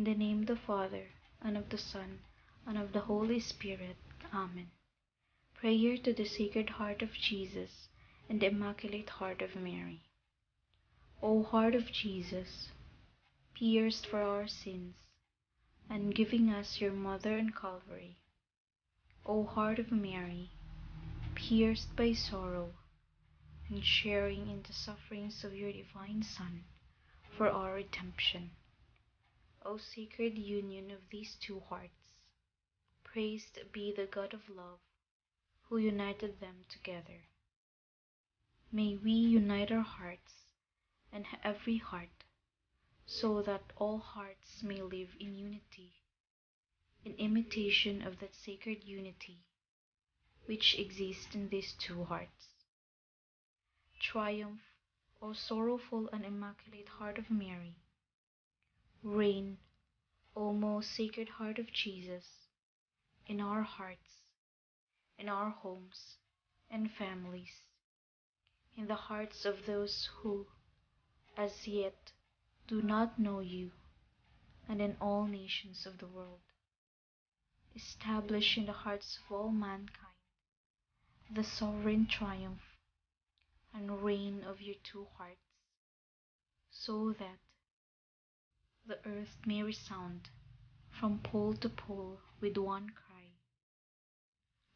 the name of the Father, and of the Son, and of the Holy Spirit. Amen. Prayer to the Sacred Heart of Jesus and the Immaculate Heart of Mary. O Heart of Jesus, pierced for our sins, and giving us your Mother in Calvary. O Heart of Mary, pierced by sorrow, and sharing in the sufferings of your divine Son for our redemption. O sacred union of these two hearts, praised be the God of love, who united them together. May we unite our hearts and every heart, so that all hearts may live in unity, in imitation of that sacred unity which exists in these two hearts. Triumph, O sorrowful and immaculate Heart of Mary. Reign, O most Sacred Heart of Jesus, in our hearts, in our homes and families, in the hearts of those who, as yet, do not know you, and in all nations of the world. Establish in the hearts of all mankind the sovereign triumph and reign of your two hearts, so that the earth may resound from pole to pole with one cry.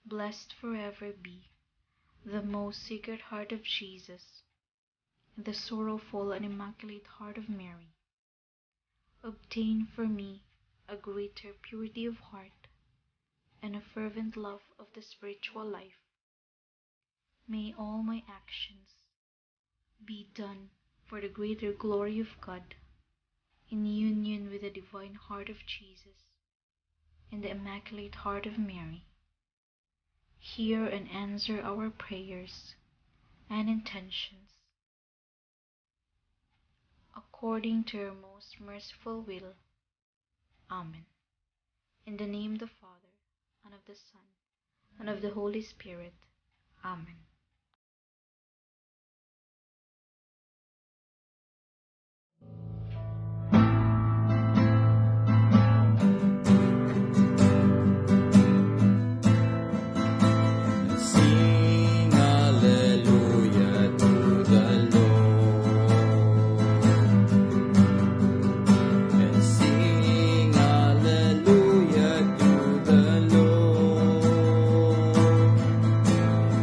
Blessed forever be the most Sacred Heart of Jesus and the sorrowful and immaculate Heart of Mary. Obtain for me a greater purity of heart and a fervent love of the spiritual life. May all my actions be done for the greater glory of God, in union with the divine Heart of Jesus and the Immaculate Heart of Mary. Hear and answer our prayers and intentions, according to your most merciful will. Amen. In the name of the Father, and of the Son, and of the Holy Spirit. Amen. Sing hallelujah to the Lord, and sing hallelujah to the Lord,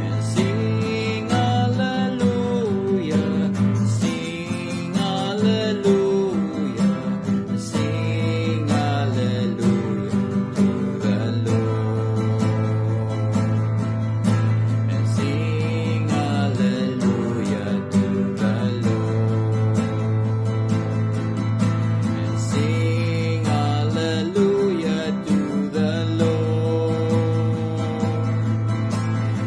and sing hallelujah, sing hallelujah, sing hallelujah to the Lord. And sing hallelujah to the Lord. And sing hallelujah to the Lord.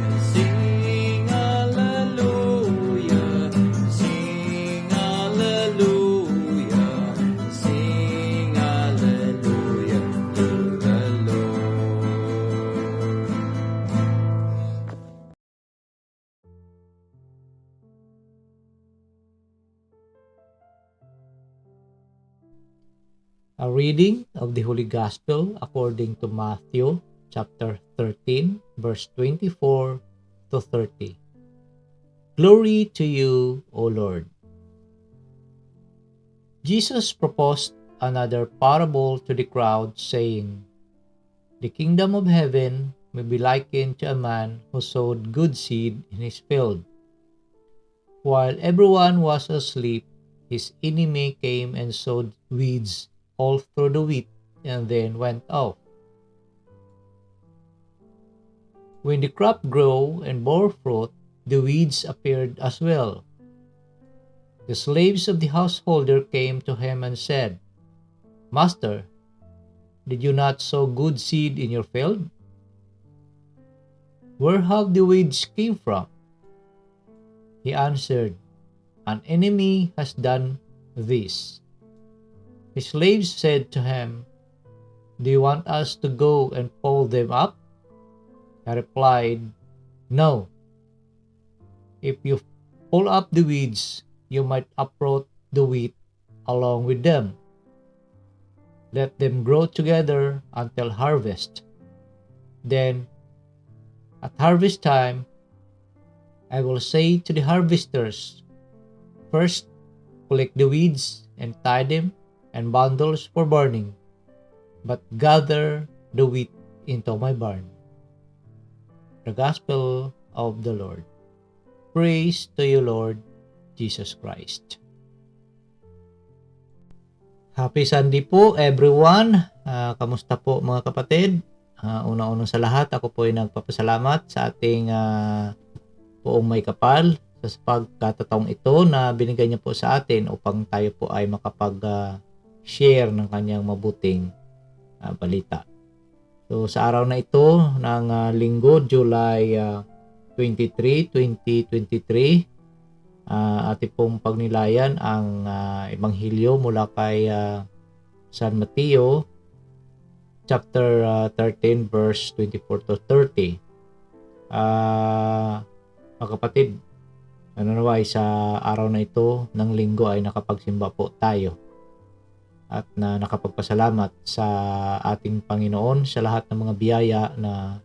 And sing hallelujah, sing hallelujah, sing hallelujah to the Lord. A reading of the Holy Gospel according to Matthew chapter 13, verse 24 to 30. Glory to you, O Lord. Jesus proposed another parable to the crowd, saying, "The kingdom of heaven may be likened to a man who sowed good seed in his field. While everyone was asleep, his enemy came and sowed weeds all through the wheat and then went off. When the crop grew and bore fruit, the weeds appeared as well. The slaves of the householder came to him and said, 'Master, did you not sow good seed in your field? Where have the weeds came from?' He answered, 'An enemy has done this.' His slaves said to him, 'Do you want us to go and pull them up?' He replied, 'No. If you pull up the weeds, you might uproot the wheat along with them.' Let them grow together until harvest. Then, at harvest time, I will say to the harvesters, first, collect the weeds and tie them in bundles for burning, but gather the wheat into my barn. The Gospel of the Lord. Praise to you, Lord Jesus Christ. Happy Sunday po, everyone. Kamusta po mga kapatid? Una-unang sa lahat, ako po ay nagpapasalamat sa ating poong may kapal sa pagkakataong ito na binigay niya po sa atin upang tayo po ay makapag-share ng kanyang mabuting balita. So sa araw na ito ng linggo, July 23, 2023, ating pong pagnilayan ang Ebanghelyo mula kay San Mateo chapter 13 verse 24 to 30. Mga kapatid, naway sa araw na ito ng linggo ay nakapagsimba po tayo at na nakapagpasalamat sa ating Panginoon sa lahat ng mga biyaya na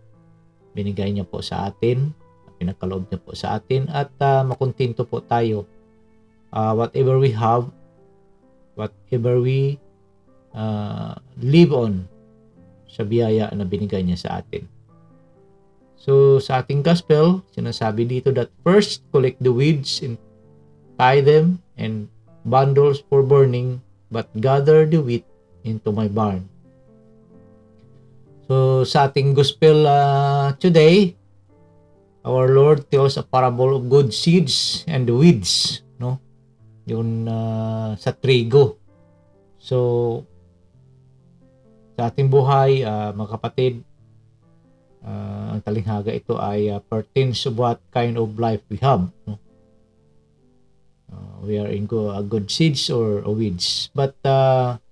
binigay niya po sa atin, pinagkaloob niya po sa atin, at makontento po tayo whatever we have, whatever we live on sa biyaya na binigay niya sa atin. So sa ating gospel, sinasabi dito that first collect the weeds and tie them in bundles for burning, but gather the wheat into my barn. So sa ating gospel today, our Lord tells a parable of good seeds and the weeds, no? Yun sa trigo. So sa ating buhay, mga kapatid, ang talinghaga ito ay pertains of what kind of life we have, no? We are in good seeds or weeds. But sa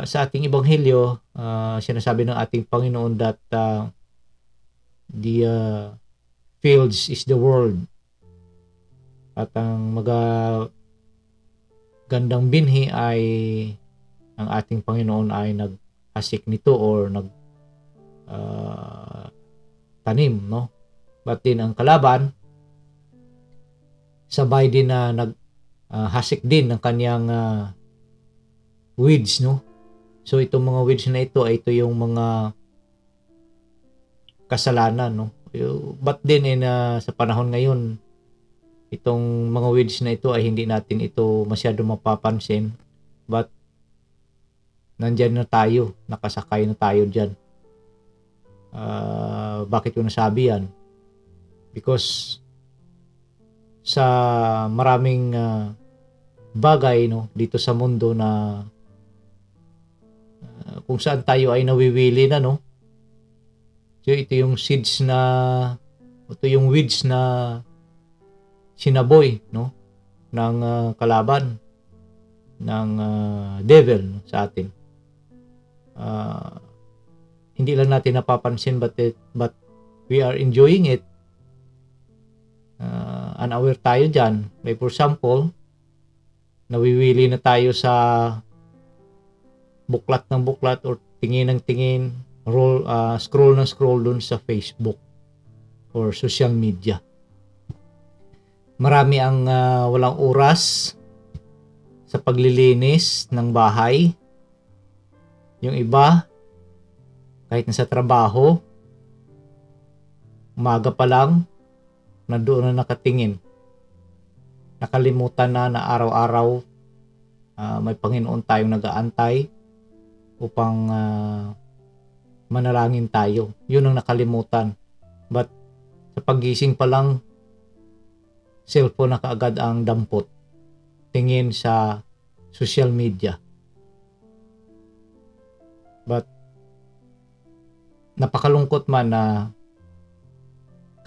ating ebanghelyo, sinasabi ng ating Panginoon that the fields is the world. At ang gandang binhi ay ang ating Panginoon ay nag-hasik nito or tanim, no? But din ang kalaban sabay din na hasik din ng kanyang weeds, no? So itong mga weeds na ito ay ito yung mga kasalanan, no? But din sa panahon ngayon, itong mga weeds na ito ay hindi natin ito masyado mapapansin, but nandyan na tayo, nakasakay na tayo dyan. Bakit ko nasabi yan? Because sa maraming bagay, no, dito sa mundo na kung saan tayo ay nawiwili na, no? So ito yung seeds na, ito yung weeds na sinaboy, no, ng kalaban ng devil, no, sa atin. Hindi lang natin napapansin, but we are enjoying it. Unaware tayo dyan. Like for example, nawiwili na tayo sa buklat ng buklat or tingin ng tingin, scroll ng scroll dun sa Facebook or social media. Marami ang walang oras sa paglilinis ng bahay. Yung iba, kahit nasa trabaho, umaga pa lang, nandoon na nakatingin. Nakalimutan na araw-araw may Panginoon tayong nag-aantay upang manalangin tayo. Yun ang nakalimutan. But sa paggising pa lang, cellphone na kaagad ang dampot. Tingin sa social media. But napakalungkot man na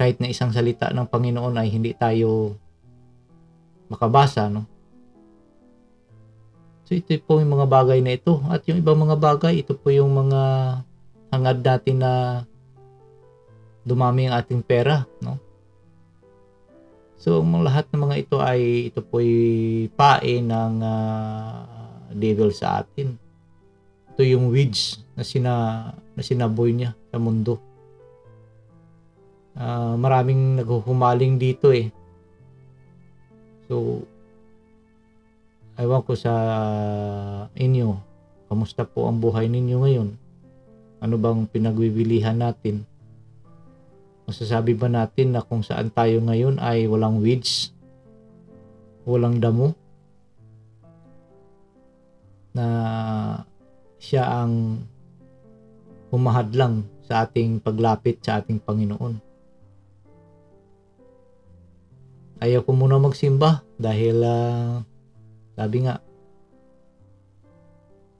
kahit na isang salita ng Panginoon ay hindi tayo makabasa, no? So ito po yung mga bagay na ito. At yung ibang mga bagay, ito po yung mga hangad natin na dumami ang ating pera, no? So ang lahat ng mga ito ay ito po ay pae ng devil sa atin. Ito yung weeds na sinaboy niya sa mundo. Maraming naghuhumaling dito eh. So, ewan ko sa inyo, kamusta po ang buhay ninyo ngayon? Ano bang pinagbibilihan natin? Masasabi ba natin na kung saan tayo ngayon ay walang weeds, walang damo, na siya ang humahadlang sa ating paglapit sa ating Panginoon? Ayaw ko muna magsimba dahil sabi nga,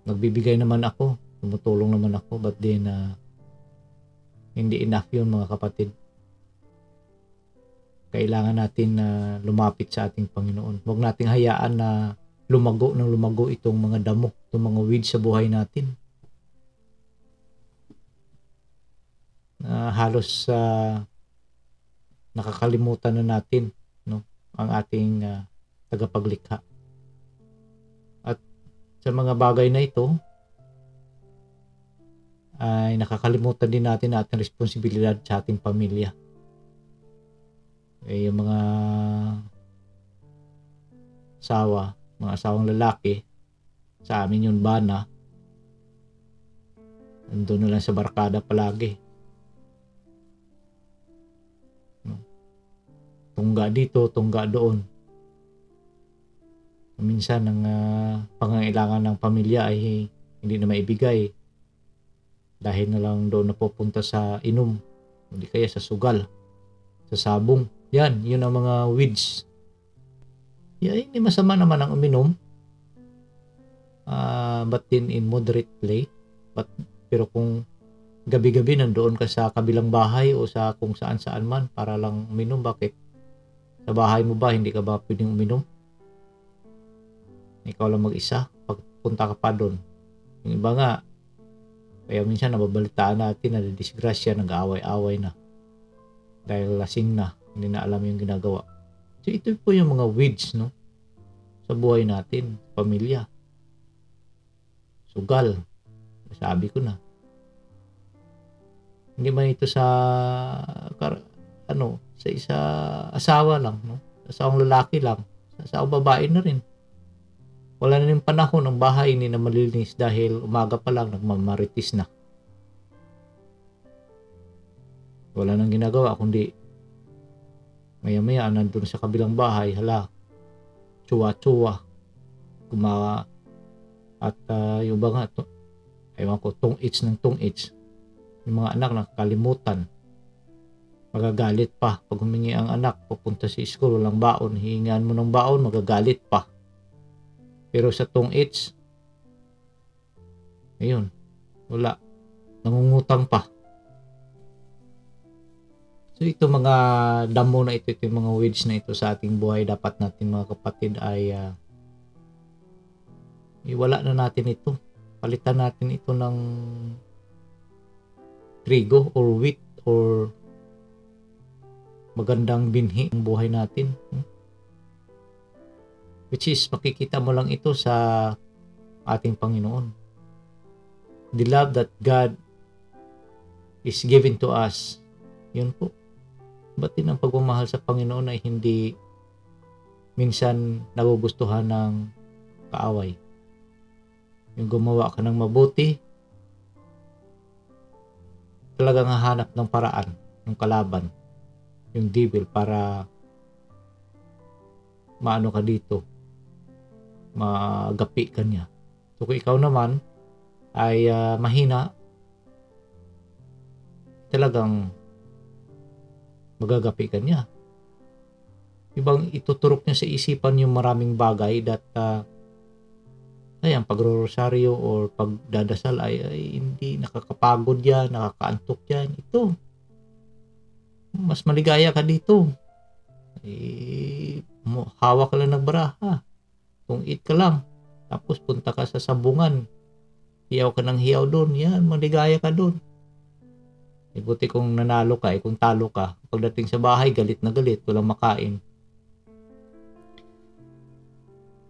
nagbibigay naman ako, tumutulong naman ako, but then hindi enough yun mga kapatid. Kailangan natin na lumapit sa ating Panginoon. Huwag nating hayaan na lumago itong mga damo, itong mga weeds sa buhay natin. Halos nakakalimutan na natin, no, ang ating tagapaglikha. At sa mga bagay na ito ay nakakalimutan din natin ang ating responsibilidad sa ating pamilya. Yung mga mga asawang lalaki, sa amin yung bana, nandun na lang sa barkada palagi. Tungga dito, tungga doon. Minsan ang pangangailangan ng pamilya ay hindi na maibigay dahil na lang doon napupunta sa inom, hindi kaya sa sugal, sa sabong. Yun ang mga weeds. Hindi masama naman ang uminom, but in moderate play. Pero kung gabi-gabi nandoon ka sa kabilang bahay o sa kung saan-saan man para lang uminom, bakit? Sa bahay mo ba hindi ka ba pwedeng uminom? Ikaw lang mag-isa, pagpunta ka pa doon. Yung iba nga, kaya minsan nababalitaan natin na disgrasya, nag-aaway-aaway na dahil lasing na, hindi na alam yung ginagawa. So ito po yung mga weeds, no, sa buhay natin, pamilya. Sugal, sabi ko na. Hindi man ito sa sa isa asawa lang, no, asawang lalaki lang, sa asawang babae na rin. Wala na rin panahon ang bahay hindi na malinis dahil umaga pa lang nagmamaritis na. Wala nang ginagawa kundi maya-maya nandun sa kabilang bahay, tsuwa-tsuwa, gumawa at yung ba nga, ewan ko, tong-its ng tong-its. Yung mga anak nakakalimutan. Magagalit pa. Pag humingi ang anak, pupunta sa school, walang baon, hihingan mo ng baon, magagalit pa. Pero sa tong-its, ayun, wala. Nangungutang pa. So ito mga damo na ito yung mga weeds na ito sa ating buhay, dapat natin mga kapatid ay iwala na natin ito. Palitan natin ito ng trigo or wheat or magandang binhi ng buhay natin. Which is makikita mo lang ito sa ating Panginoon. The love that God is given to us, yun po. Ba't din ang pagmamahal sa Panginoon ay hindi minsan nagugustuhan ng kaaway? Yung gumawa ka ng mabuti, talagang hahanap ng paraan ng kalaban, yung devil, para maano ka dito, magapi ka niya. So kung ikaw naman ay mahina, talagang magagapi ka niya. Ibang ituturok niya sa isipan yung maraming bagay that ang pagro-rosaryo or pagdadasal ay hindi nakakapagod yan, nakakaantok yan. Ito, mas maligaya ka dito. Hawak ka lang ng baraha. Kung eat ka lang, tapos punta ka sa sabungan, hiyaw ka ng hiyaw doon, yan, maligaya ka doon. Buti kung nanalo ka, kung talo ka, pagdating sa bahay, galit na galit, walang makain.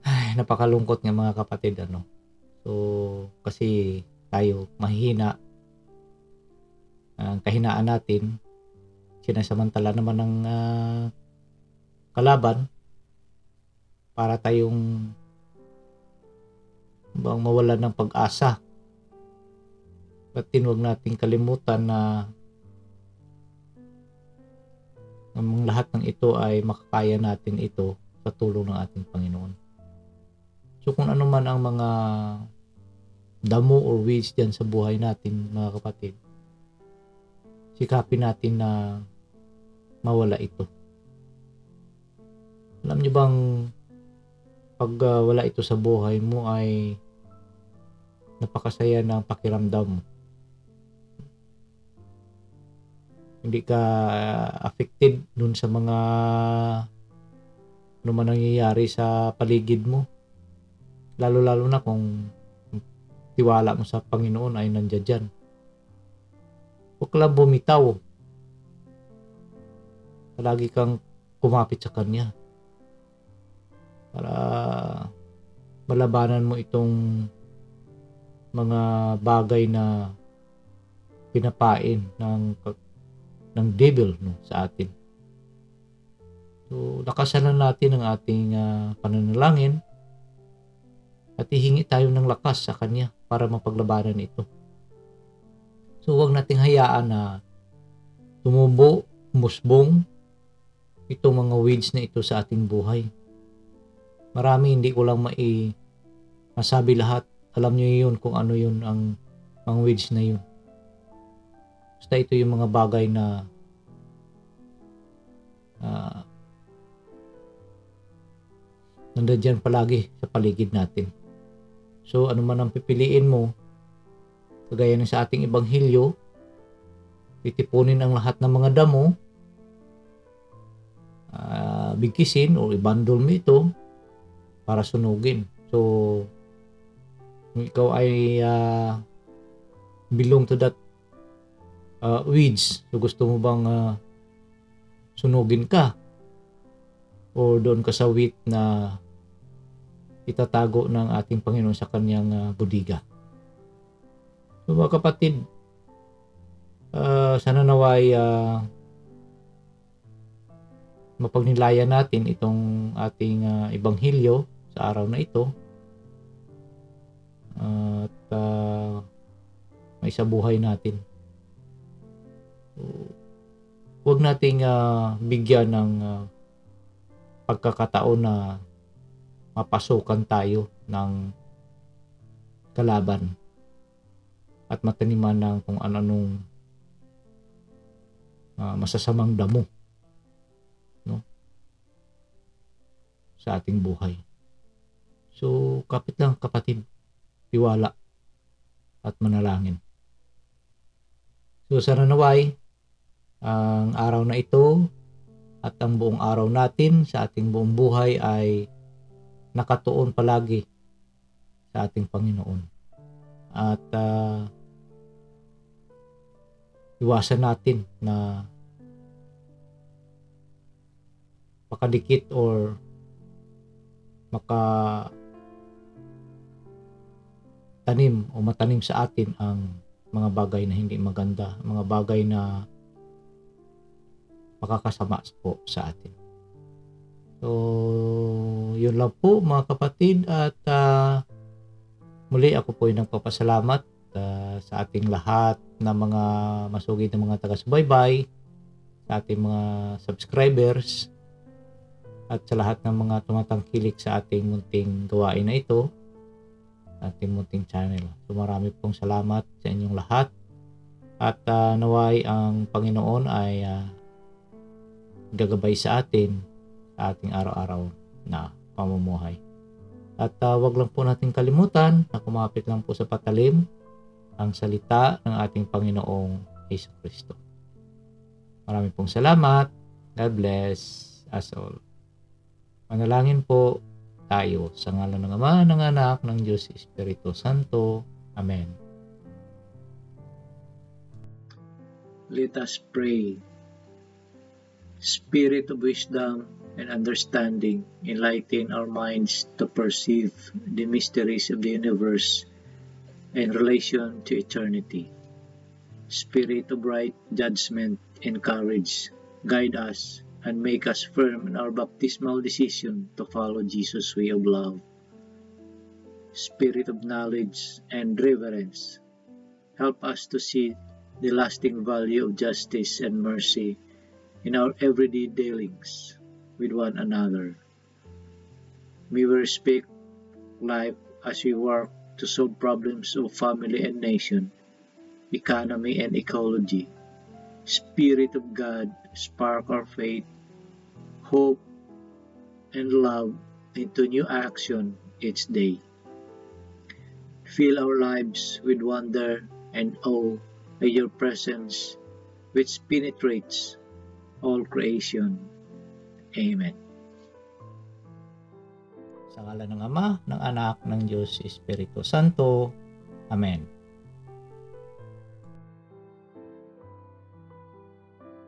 Ay, napakalungkot nga mga kapatid, ano. So, kasi tayo mahihina, ang kahinaan natin, sinasamantala naman ng kalaban para tayong mawalan ng pag-asa. At huwag nating kalimutan na ang lahat ng ito ay makakaya natin ito sa tulong ng ating Panginoon. So kung ano man ang mga damo or weeds dyan sa buhay natin, mga kapatid, sikapin natin na mawala ito. Alam niyo bang pag wala ito sa buhay mo ay napakasaya ng pakiramdam mo. Hindi ka affected dun sa mga ano man nangyayari sa paligid mo. Lalo-lalo na kung tiwala mo sa Panginoon ay nandiyan dyan. Huwag ka lang bumitaw. Palagi kang kumapit sa Kanya para malabanan mo itong mga bagay na pinapain ng devil, no, sa atin. So, lakasan natin ang ating pananalangin at ihingi tayo ng lakas sa Kanya para mapaglabanan ito. So, huwag nating hayaan na tumubo, musbong itong mga weeds na ito sa ating buhay. Marami, hindi ko lang masabi lahat. Alam niyo yun kung ano yun ang mga weeds na yun. Basta ito yung mga bagay na nandiyan palagi sa paligid natin. So ano man ang pipiliin mo, kagaya ng sa ating ebanghelyo, titipunin ang lahat ng mga damo, bigkisin o ibandol mo ito para sunugin. So kung ikaw ay belong to that weeds, so gusto mo bang sunugin ka o doon ka sa wheat na itatago ng ating Panginoon sa kanyang budiga. So mga kapatid, sana naway mapagnilayan natin itong ating ebanghelyo sa araw na ito at may sa buhay natin. So, huwag nating bigyan ng pagkakataon na mapasukan tayo ng kalaban at mataniman ng kung anong masasamang damo, no, sa ating buhay. So kapit lang kapatid, tiwala at manalangin. So sana naway ang araw na ito at ang buong araw natin sa ating buong buhay ay nakatuon palagi sa ating Panginoon. At iwasan natin na makadikit or makatanim o matanim sa atin ang mga bagay na hindi maganda, mga bagay na makakasama po sa atin. So, yun lang po mga kapatid at muli ako po ay nagpapasalamat sa ating lahat na mga masugid na mga taga-subaybay, sa ating mga subscribers at sa lahat ng mga tumatangkilik sa ating munting gawain na ito, ating munting channel. So marami pong salamat sa inyong lahat at naway ang Panginoon ay gagabay sa atin sa ating araw-araw na pamumuhay. At wag lang po natin kalimutan na kumapit lang po sa patalim ang salita ng ating Panginoong Jesucristo. Maraming pong salamat. God bless us all. Manalangin po tayo sa ngalan ng Ama, ng Anak, ng Diyos Espiritu Santo. Amen. Let us pray. Spirit of wisdom, and understanding, enlighten our minds to perceive the mysteries of the universe in relation to eternity. Spirit of right judgment and courage, guide us and make us firm in our baptismal decision to follow Jesus' way of love. Spirit of knowledge and reverence, help us to see the lasting value of justice and mercy in our everyday dealings with one another. May we respect life as we work to solve problems of family and nation, economy and ecology. Spirit of God, spark our faith, hope, and love into new action each day. Fill our lives with wonder and awe by your presence, which penetrates all creation. Amen. Sa ngalan ng Ama, ng Anak, ng Diyos, Espiritu Santo. Amen.